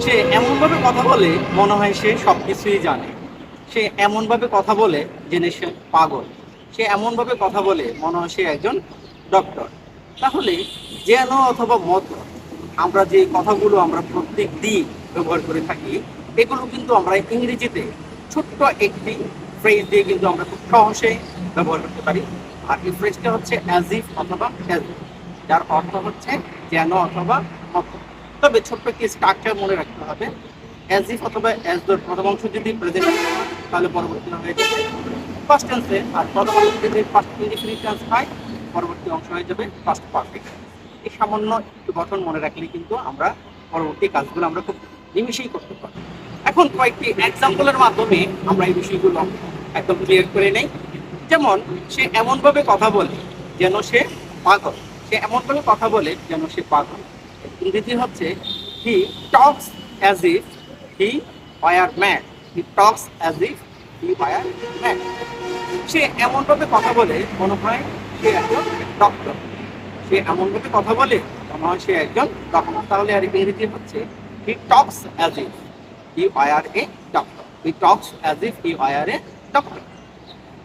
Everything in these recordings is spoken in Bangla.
সে এমনভাবে কথা বলে মনে হয় সে সব কিছুই জানে। সে এমনভাবে কথা বলে জেনে সে পাগল। সে এমনভাবে কথা বলে মনে হয় সে একজন ডক্টর। তাহলে যেন অথবা মত, আমরা যে কথাগুলো আমরা প্রত্যেক দিন ব্যবহার করে থাকি, এগুলো কিন্তু আমরা ইংরেজিতে ছোট্ট একটি ফ্রেজ দিয়ে কিন্তু আমরা খুব সহজেই ব্যবহার করতে পারি। আর এই ফ্রেজটা হচ্ছে অ্যাজ ইফ অথবা অ্যাজ ইফ, যার অর্থ হচ্ছে যেন অথবা মতো। তবে ছোট্ট একটি স্ট্রাকচার মনে রাখতে হবে। অ্যাজ ইফ অথবা অ্যাজ এর প্রথম অংশ যদি প্রেজেন্ট হয় তাহলে পরবর্তী হয়ে যাবে ফার্স্ট টেন্সে, আর প্রথম অংশ যদি ফার্স্ট ইনডিফিনিট টেন্স হয় পরবর্তী অংশ হয়ে যাবে ফার্স্ট পারফেক্ট। এই সামান্য একটু গঠন মনে রাখলে কিন্তু আমরা পরবর্তী কাজগুলো আমরা খুব নিমিশেই করতে পারি। এখন কয়েকটি এক্সাম্পলের মাধ্যমে আমরা এই বিষয়গুলো একদম ক্লিয়ার করে নেই। যেমন সে এমনভাবে কথা বলে যেন সে পাগল। সে এমনভাবে কথা বলে যেন সে পাগল। ইংরেজি হচ্ছে he talks as if he were mad. He talks as if he were mad. সে এমনভাবে কথা বলে মনে হয় সে একজন ডক্টর। সে এমনভাবে কথা বলে মনে হয় সে একজন ডক্টর। তাহলে আর ইংরেজি হচ্ছে he talks as if he were a doctor. He talks as if he were a doctor.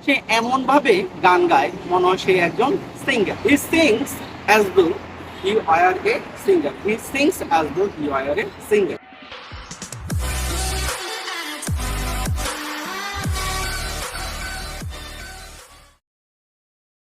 সে এমনভাবে গান গায় মনে হয় সে একজন singer. He sings as though he were a singer. He sings as though he were a singer.